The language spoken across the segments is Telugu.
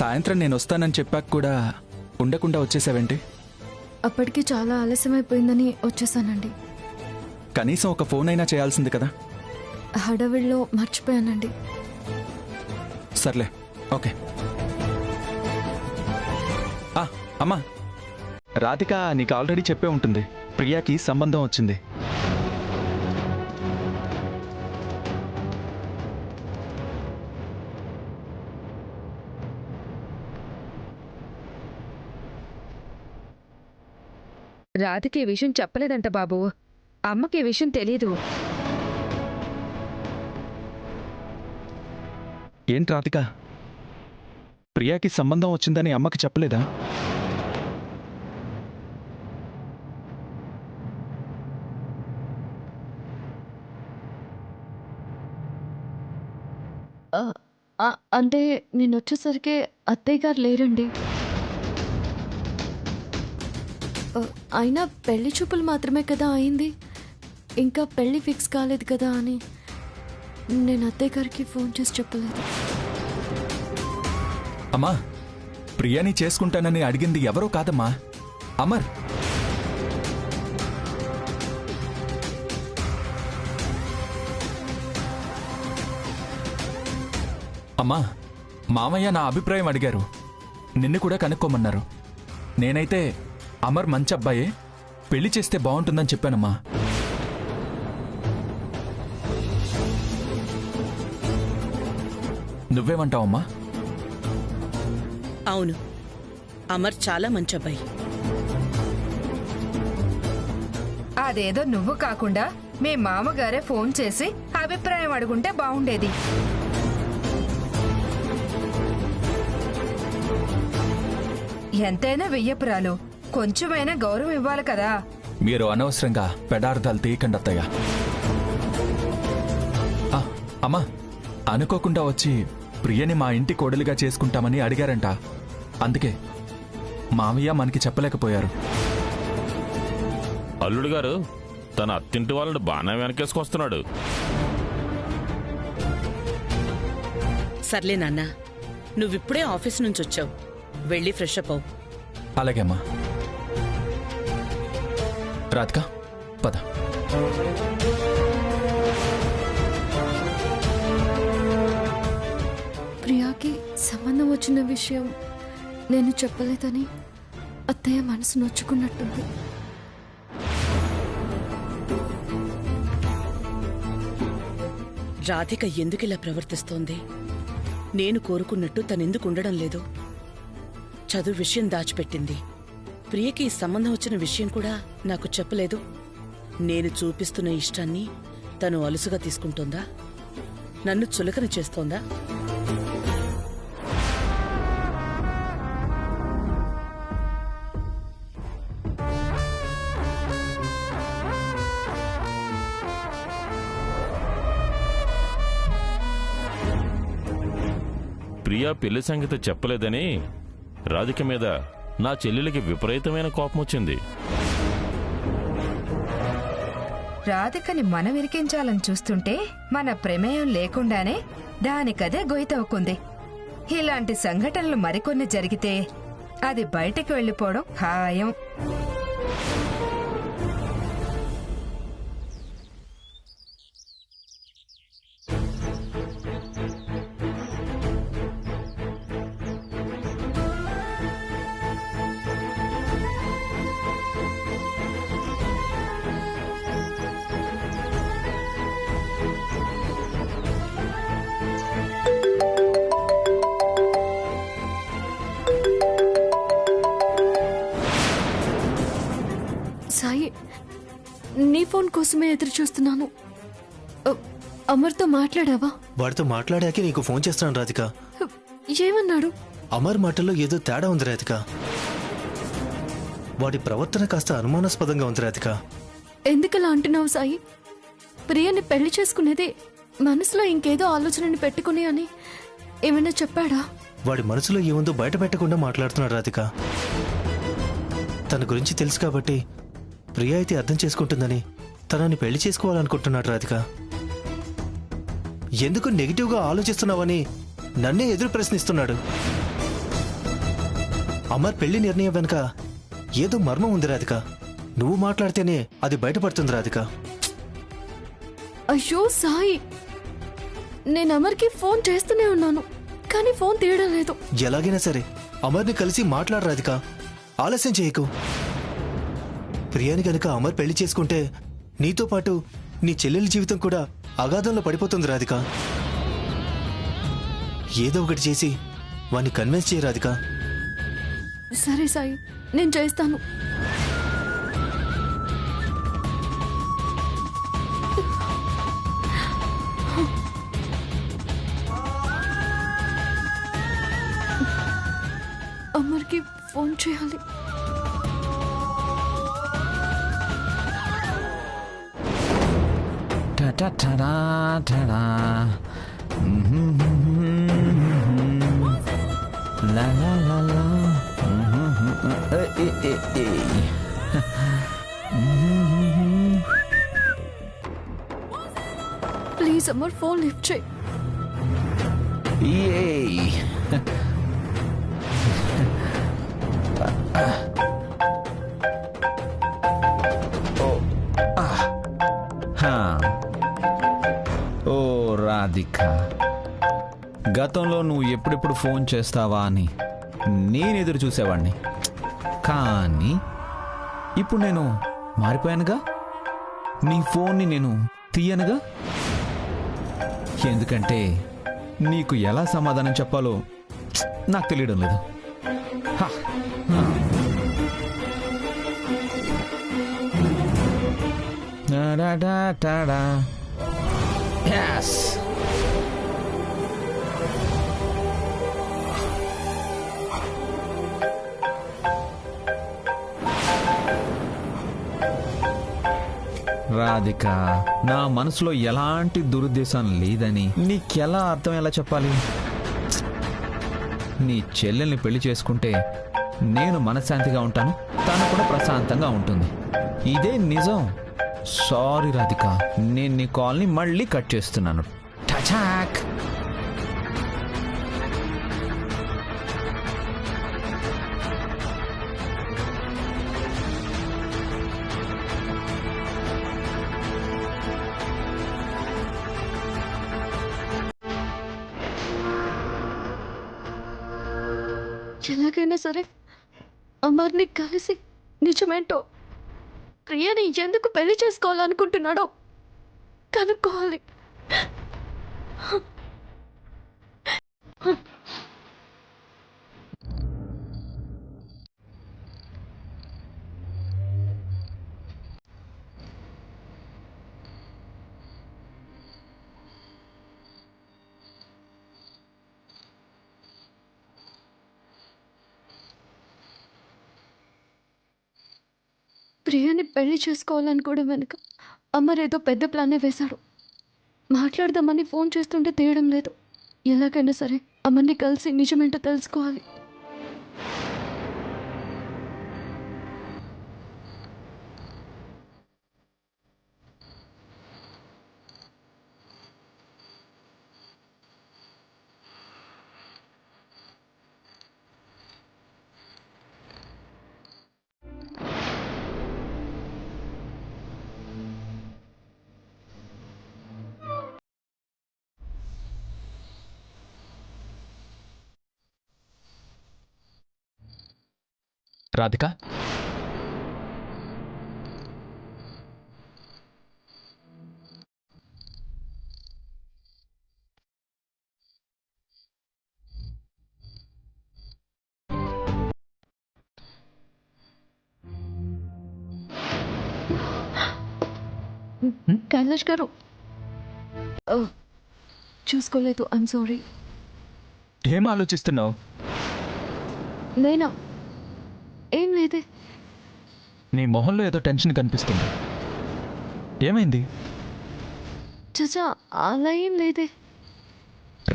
సాయంత్రం నేను వస్తానని చెప్పాక కూడా ఉండకుండా వచ్చేసావేంటి? అప్పటికి చాలా ఆలస్యమైపోయిందని వచ్చేసానండి. కనీసం ఒక ఫోన్ అయినా చేయాల్సింది కదా. హడావిడిలో మర్చిపోయానండి. సర్లే, ఓకే. అమ్మా, రాధిక నీకు ఆల్రెడీ చెప్పే ఉంటుంది, ప్రియాకి సంబంధం వచ్చింది. రాధికి ఈ విషయం చెప్పలేదంట బాబు. అమ్మకి ఈ విషయం తెలీదు. ఏంటి రాధిక, ప్రియాకి సంబంధం వచ్చిందని అమ్మకి చెప్పలేదా? అంటే నేను వచ్చేసరికి అత్తయ్య గారు లేరండి. అయినా పెళ్లి చూపులు మాత్రమే కదా అయింది, ఇంకా పెళ్లి ఫిక్స్ కాలేదు కదా అని నేను అత్తయ్య గారికి ఫోన్ చేసి చెప్పలేదు. అమ్మా, ప్రియాని చేసుకుంటానని అడిగింది ఎవరో కాదమ్మా, అమర్. అమ్మా, మామయ్య నా అభిప్రాయం అడిగారు, నిన్ను కూడా కనుక్కోమన్నారు. నేనైతే అమర్ మంచి అబ్బాయే, పెళ్లి చేస్తే బాగుంటుందని చెప్పానమ్మా. నువ్వేమంటావమ్మా? అవును, అమర్ చాలా మంచి అబ్బాయి. అదేదో నువ్వు కాకుండా మీ మామగారే ఫోన్ చేసి అభిప్రాయం అడుగుంటే బాగుండేది. ఎంతైనా వెయ్యపురాలు, కొంచెమైనా గౌరవం ఇవ్వాలి కదా. మీరు అనవసరంగా పెడార్థాలు తీయకండి అత్తయ్య. అమ్మా, అనుకోకుండా వచ్చి ప్రియని మా ఇంటి కోడలిగా చేసుకుంటామని అడిగారంట. అందుకే మామయ్య మనకి చెప్పలేకపోయారు. అల్లుడు గారు తన అత్తింటి వాళ్ళని బాగా వెనకేసుకొస్తున్నాడు. సర్లే నాన్న, నువ్విప్పుడే ఆఫీస్ నుంచి వచ్చావు, వెళ్ళి ఫ్రెష్ అప్ అవు. అలాగే అమ్మా. రాధిక, పద. ప్రియాకి సంబంధం వచ్చిన విషయం నేను చెప్పలేదని అత్తయ్య మనసు నొచ్చుకున్నట్టుంది. రాధిక ఎందుకిలా ప్రవర్తిస్తోంది? నేను కోరుకున్నట్టు తనెందుకు ఉండడం లేదు? చదువు విషయం దాచిపెట్టింది, ప్రియకి ఈ సంబంధం వచ్చిన విషయం కూడా నాకు చెప్పలేదు. నేను చూపిస్తున్న ఇష్టాన్ని తను అలుసుగా తీసుకుంటోందా? నన్ను చులకన చేస్తోందా? ప్రియా పెళ్లి సంగతి చెప్పలేదని రాధిక మీద నా చెల్లెలికి విపరీతమైన కోపం వచ్చింది. రాధికని మనం ఇరికించాలని చూస్తుంటే మన ప్రమేయం లేకుండానే దానికదే గొయ్యతవ్వుకుంది. ఇలాంటి సంఘటనలు మరికొన్ని జరిగితే అది బయటికి వెళ్ళిపోవడం ఖాయం. సాయి, నీ ఫోన్ కోసమే ఎదురు చూస్తున్నాను. అమర్తో మాట్లాడావా? వాడితో మాట్లాడాకే నీకు ఫోన్ చేస్తాను రాధిక. ఏమన్నాడు? అమర్ మాటల్లో ఏదో తేడా ఉంది రాధిక. వాడి ప్రవర్తన కాస్త అనుమానాస్పదంగా ఉంది రాధిక. ఎందుకలా అంటున్నావు సాయి? ప్రియని పెళ్లి చేసుకునేది మనసులో ఇంకేదో ఆలోచనని పెట్టుకుని అని ఏమైనా చెప్పాడా? వాడి మనసులో ఏముందో బయట పెట్టకుండా మాట్లాడుతున్నాడు రాధిక. తన గురించి తెలుసు కాబట్టి ప్రియ అయితే అర్థం చేసుకుంటుందని తనని పెళ్లి చేసుకోవాలనుకుంటున్నాడు రాధిక. ఎందుకు నెగిటివ్గా ఆలోచిస్తున్నావని నన్నే ఎదురు ప్రశ్నిస్తున్నాడు. అమర్ పెళ్లి నిర్ణయం వెనుక ఏదో మర్మం ఉంది రాధిక. నువ్వు మాట్లాడితేనే అది బయటపడుతుంది రాధిక. అయ్యో సాయి, నేను అమర్కి ఫోన్ చేస్తూనే ఉన్నాను, కానీ ఫోన్ తీయడం లేదు. ఎలాగైనా సరే అమర్ని కలిసి మాట్లాడు రాధిక. ఆలస్యం చేయకు. ప్రియాని గనుక అమర్ పెళ్లి చేసుకుంటే నీతో పాటు నీ చెల్లెలి జీవితం కూడా అగాధంలో పడిపోతుంది రాధిక. ఏదో ఒకటి చేసి వాణ్ణి కన్విన్స్ చేయ రాధిక. సరే సాయి, నేను చేస్తాను. అమర్కి ఫోన్ చేయాలి. ప్లీజ్ అమర్, ఫోన్ లిఫ్ట్ చేయి. ఓ రాధిక, గతంలో నువ్వు ఎప్పుడెప్పుడు ఫోన్ చేస్తావా అని నేను ఎదురు చూసేవాడిని. కానీ ఇప్పుడు నేను మారిపోయానుగా. నీ ఫోన్ని నేను తీయనుగా. ఎందుకంటే నీకు ఎలా సమాధానం చెప్పాలో నాకు తెలియడం లేదు. హా. టాడా. Yes. రాధిక, నా మనసులో ఎలాంటి దురుద్దేశం లేదని నీకెలా అర్థం ఎలా చెప్పాలి? నీ చెల్లెల్ని పెళ్లి చేసుకుంటే నేను మనశ్శాంతిగా ఉంటాను, తను కూడా ప్రశాంతంగా ఉంటుంది. ఇదే నిజం. సారీ రాధిక, నేను నీ కాల్ని మళ్ళీ కట్ చేస్తున్నాను. టచాక్. ఎలాగైనా సరే అమర్ని కలిసి నిజమేంటో, ప్రియని ఎందుకు పెళ్లి చేసుకోవాలనుకుంటున్నాడో కనుక్కోవాలి. ప్రియని పెళ్లి చేసుకోవాలనుకోవడం వెనుక అమర్ ఏదో పెద్ద ప్లానే వేశాడు. మాట్లాడదామని ఫోన్ చేస్తుంటే తీయడం లేదు. ఎలాగైనా సరే అమర్ని కలిసి నిజమేంటో తెలుసుకోవాలి. రాధిక, కైలాష్ గారు, చూసుకోలేదు. I'm sorry. ఏం ఆలోచిస్తున్నావు? నేనా? ఏం లేదే. నీ మొహంలో ఏదో టెన్షన్ కనిపిస్తుంది. ఏమైంది? చచా, అలా ఏం లేదే.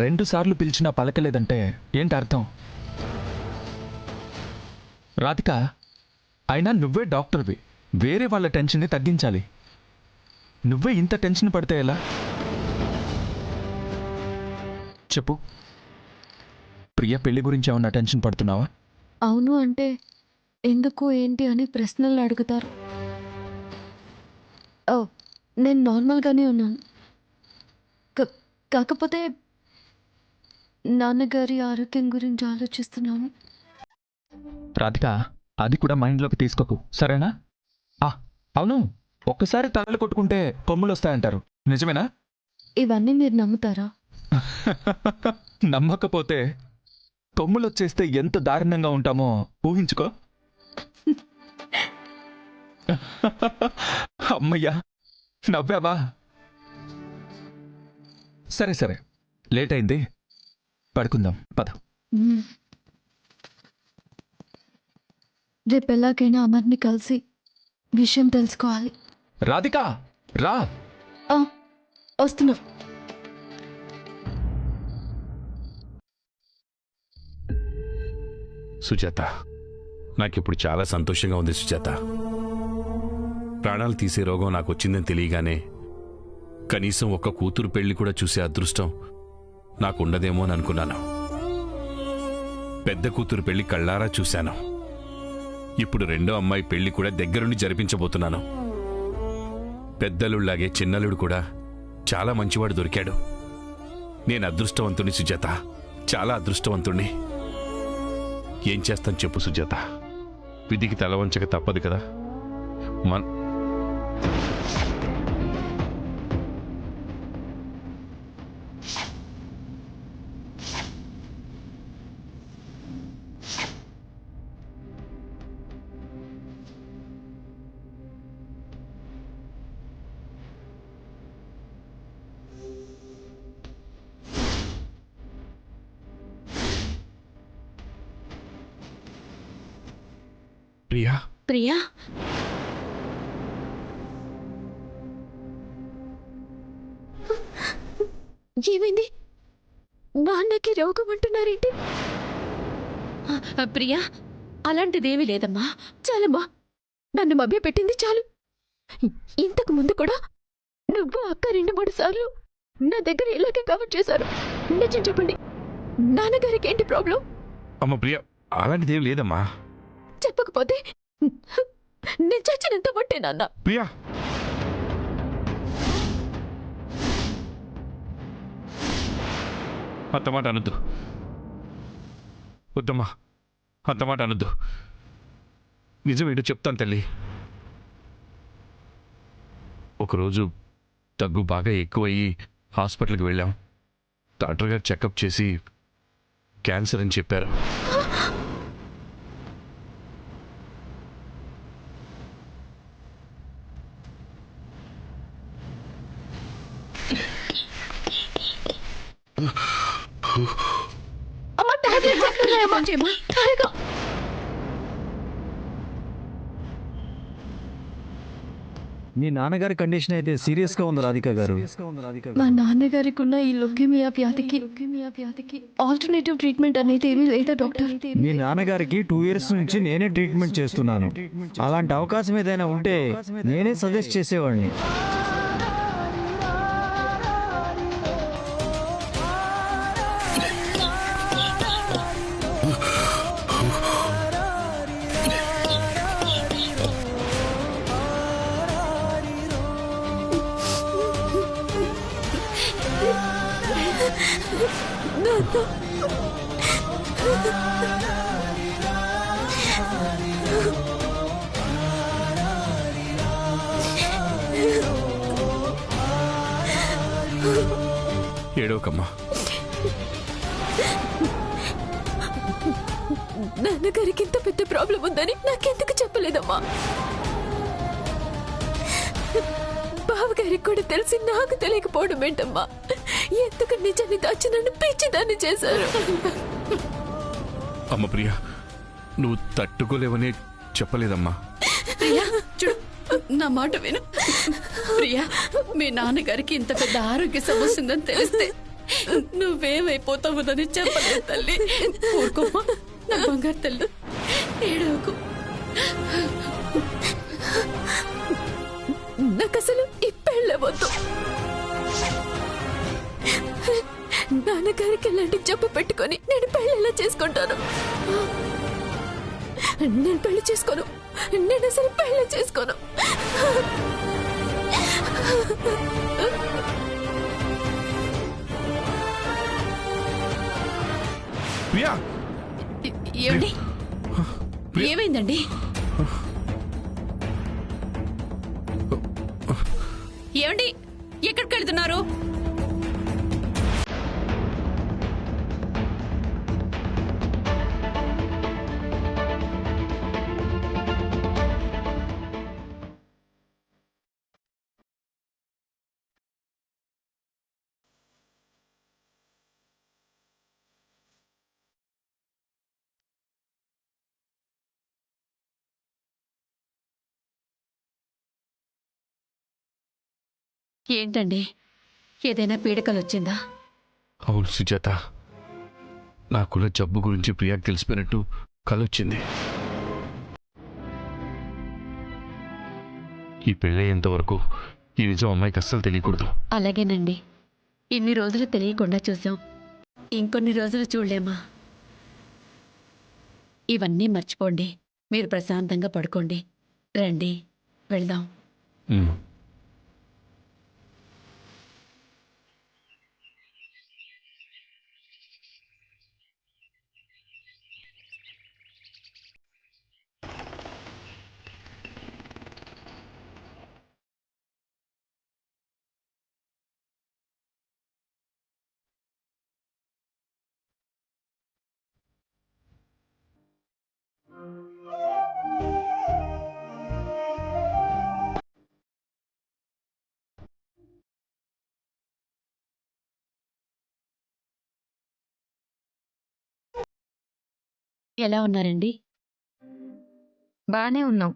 2 సార్లు పిలిచినా పలకలేదంటే ఏంటి అర్థం? రాధిక, అయినా నువ్వే డాక్టర్వి, వేరే వాళ్ళ టెన్షన్ని తగ్గించాలి. నువ్వే ఇంత టెన్షన్ పడితే ఎలా? చెప్పు, ప్రియ పెళ్లి గురించి ఏమన్నా టెన్షన్ పడుతున్నావా? అవును అంటే ఎందుకు ఏంటి అని ప్రశ్నలు అడుగుతారు. ఓ, నేను నార్మల్గానే ఉన్నాను. కాకపోతే నాన్నగారి ఆరోగ్యం గురించి ఆలోచిస్తున్నాను. రాధిక, అది కూడా మైండ్లోకి తీసుకోకు, సరేనా? అవును, ఒక్కసారి తలలు కొట్టుకుంటే కొమ్ములు వస్తాయంటారు, నిజమేనా? ఇవన్నీ మీరు నమ్ముతారా? నమ్మకపోతే కొమ్ములు వచ్చేస్తే ఎంత దారుణంగా ఉంటామో ఊహించుకో. అమ్మయ్యా, నవ్వావా? సరే సరే, లేట్ అయింది, పడుకుందాం పద. రేపు ఎలాగైనా అమర్ని కలిసి విషయం తెలుసుకోవాలి. రాధిక, రా. వస్తున్నా. సుజాత, నాకిప్పుడు చాలా సంతోషంగా ఉంది సుజాత. ప్రాణాలు తీసే రోగం నాకు వచ్చిందని తెలియగానే కనీసం ఒక్క కూతురు పెళ్లి కూడా చూసే అదృష్టం నాకుండదేమో అని అనుకున్నాను. పెద్ద కూతురు పెళ్లి కళ్ళారా చూశాను. ఇప్పుడు రెండో అమ్మాయి పెళ్లి కూడా దగ్గరుండి జరిపించబోతున్నాను. పెద్దలుళ్లాగే చిన్నలుడు కూడా చాలా మంచివాడు దొరికాడు. నేను అదృష్టవంతుణ్ణి సుజాత, చాలా అదృష్టవంతుణ్ణి. ఏం చేస్తాను చెప్పు సుజాత, విధికి తలవంచక తప్పదు కదా. ప్రియా, ప్రియా, ఏమైంది? నాన్నకి రోగం అంటున్నారేంటి? ప్రియా, అలాంటిదేమీ లేదమ్మా. చాలమ్మా, నన్ను మభ్య పెట్టింది చాలు. ఇంతకు ముందు కూడా నువ్వు అక్క 2-3 సార్లు నా దగ్గర ఇలాగే కవర్ చేశారు. నిజం చెప్పండి, నాన్నగారికి ఏంటి ప్రాబ్లం? అమ్మ ప్రియా, అలాంటిదేం లేదమ్మా. చెప్పకపోతే నేను చచ్చినంత పట్టే నాన్న. ప్రియా, అంతమాట అనొద్దు, వద్దమ్మా, అంతమాట అనొద్దు. నిజమేంటో చెప్తాను తల్లి. ఒకరోజు దగ్గు బాగా ఎక్కువయ్యి హాస్పిటల్కి వెళ్ళాం. డాక్టర్ గారు చెకప్ చేసి క్యాన్సర్ అని చెప్పారు. మీ నాన్నగారి కండిషన్ అయితే సీరియస్ గా ఉంది రాధిక గారు. మా నాన్నగారికి ఉన్న ఈ లుకేమియా వ్యాధికి ఆల్టర్నేటివ్ ట్రీట్మెంట్ అనేది ఏమీ లేదా డాక్టర్? మీ నాన్నగారికి 2 years నుంచి నేనే ట్రీట్మెంట్ చేస్తున్నాను. అలాంటి అవకాశం ఏదైనా ఉంటే నేనే సజెస్ట్ చేసేవాడిని. ఏడవకమ్మా. నాన్నగారికి ఇంత పెద్ద ప్రాబ్లం ఉందని నాకెందుకు చెప్పలేదమ్మా? బావగారికి కూడా తెలిసి నాకు తెలియకపోవడం ఏంటమ్మా? ఎందుకు నిజాన్ని దాచి నన్ను పిచ్చిదాన్ని చేశారు? అమ్మ ప్రియా, నువ్వు తట్టుకోలేవని చెప్పలేదమ్మా. ప్రియా చూడు, నా మాట విను. ప్రియా, మీ నాన్నగారికి ఇంత పెద్ద ఆరోగ్య సమస్య ఉందని తెలిస్తే నువ్వేమైపోతావుదని చెప్పలేదు తల్లి. ఊరుకోమ్మా, నా బంగారు తల్లి, ఏడవకు. నాకు అసలు ఈ పెళ్ళవద్దు. నాన్నగారికి ఎలాంటి జబ్బు పెట్టుకొని నేను పెళ్ళి ఎలా చేసుకుంటాను? నేను పెళ్లి చేసుకోను. నేను అసలు పెళ్లి చేసుకోను. ప్రియా ఏమండి ఏమైందండి? ఏమండి ఎక్కడికి వెళ్తున్నారు? ఏంటండి, ఏదైనా పీడకలు వచ్చిందా? అవును సుజాత, నాకున్న జబ్బు గురించి ప్రియాకి తెలిసిపోయినట్టు కలొచ్చింది. ఈ పెళ్ళయ్యేంత వరకు ఈ నిజం అమ్మాయికి అస్సలు తెలియకూడదు. అలాగేనండి. ఇన్ని రోజులు తెలియకుండా చూసాం, ఇంకొన్ని రోజులు చూడలేమా? ఇవన్నీ మర్చిపోండి. మీరు ప్రశాంతంగా పడుకోండి. రండి వెళ్దాం. ఎలా ఉన్నారండి? బానే ఉన్నాం.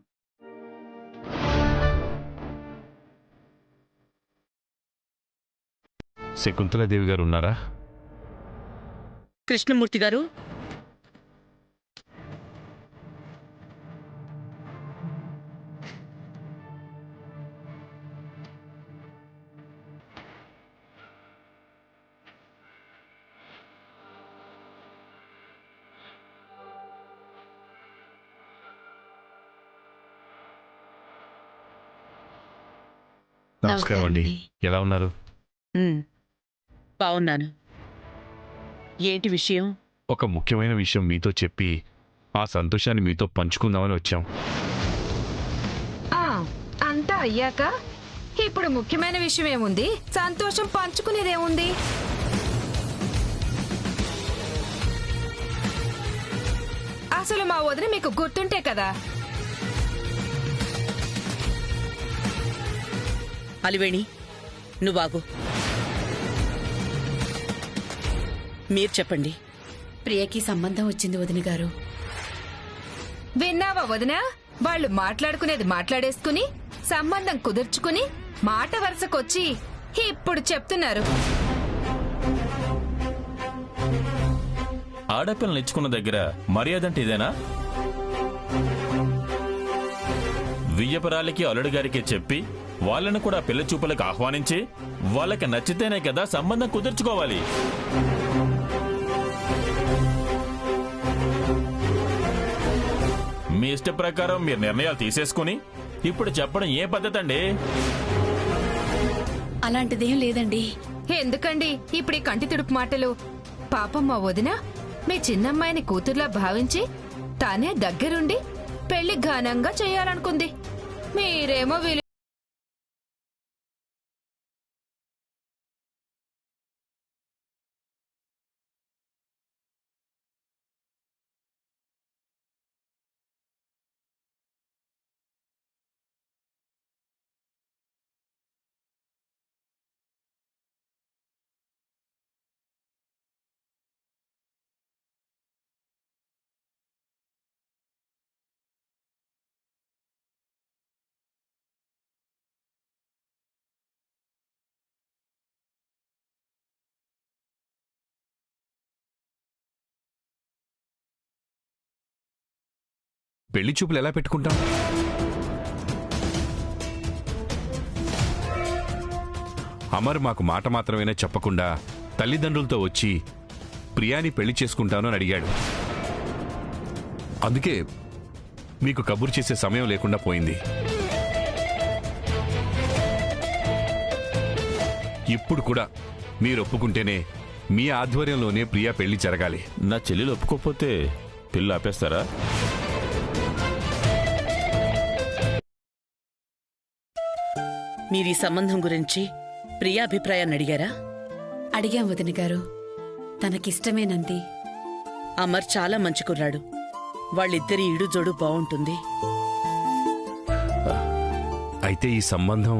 శకుంతలాదేవి గారు ఉన్నారా? కృష్ణమూర్తి గారు, నమస్కారం అండి. ఎలా ఉన్నారు? బాగున్నాను. ఏంటి విషయం? ఒక ముఖ్యమైన విషయం మీతో చెప్పి ఆ సంతోషాన్ని మీతో పంచుకుందామని వచ్చాం. అంతా అయ్యాక ఇప్పుడు ముఖ్యమైన విషయం ఏముంది? సంతోషం పంచుకునేదేముంది? అసలు మా వదిన మీకు గుర్తుంటే కదా. అలివేణి, నువ్వాగు. మీరు చెప్పండి. ప్రియకి సంబంధం వచ్చింది వదిన గారు. విన్నావా వదిన? వాళ్ళు మాట్లాడుకునేది మాట్లాడేసుకుని సంబంధం కుదుర్చుకుని మాట వరుసకొచ్చి ఇప్పుడు చెప్తున్నారు. ఆడపిల్లని ఇచ్చుకున్న దగ్గర మర్యాదంటే ఇదేనా? వియ్యపరాలకి అల్లుడు గారికి చెప్పి వాళ్ళను కూడా పెళ్లి చూపులకు ఆహ్వానించి వాళ్ళకి నచ్చితేనే కదా సంబంధం కుదుర్చుకోవాలి. మీ ఇష్ట ప్రకారం మీరు నిర్ణయాలు తీసేసుకుని ఇప్పుడు చెప్పడం ఏ పద్ధతి అండి? అలాంటిదేం లేదండి. ఎందుకండి ఇప్పుడు ఈ కంటి తుడుపు మాటలు? పాపం మా వదిన మీ చిన్నమ్మాయిని కూతుర్లా భావించి తానే దగ్గరుండి పెళ్లి ఘనంగా చేయాలనుకుంది. మీరేమో పెళ్లి చూపులు ఎలా పెట్టుకుంటాం? అమర్ మాకు మాట మాత్రమేనా చెప్పకుండా తల్లిదండ్రులతో వచ్చి ప్రియాని పెళ్లి చేసుకుంటాను అని అడిగాడు. అందుకే మీకు కబురు చేసే సమయం లేకుండా పోయింది. ఇప్పుడు కూడా మీరు ఒప్పుకుంటేనే మీ ఆధ్వర్యంలోనే ప్రియా పెళ్లి జరగాలి. నా చెల్లెలు ఒప్పుకోకపోతే పెళ్ళి ఆపేస్తారా? మీరీ సంబంధం గురించి ప్రియా అభిప్రాయాన్ని అడిగారా? అడిగాం వదిన గారు. తనకిష్టమేనంది. అమర్ చాలా మంచి కుర్రాడు. వాళ్ళిద్దరి ఈడు జోడు బావుంటుంది. అయితే ఈ సంబంధం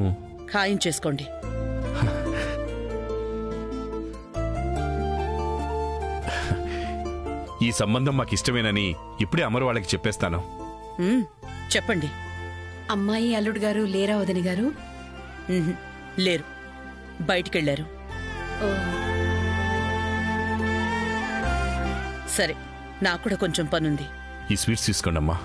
ఖాయం చేసుకోండి. ఈ సంబంధం మాకిష్టమేనని ఇప్పుడే అమర్ వాళ్ళకి చెప్పేస్తాను. చెప్పండి. అమ్మాయి అల్లుడు గారు లేరా వదిన గారు? లేరు, బయటికెళ్లారు. సరే, నాకు కూడా కొంచెం పనుంది. ఈ స్వీట్స్ తీసుకోండమ్మా.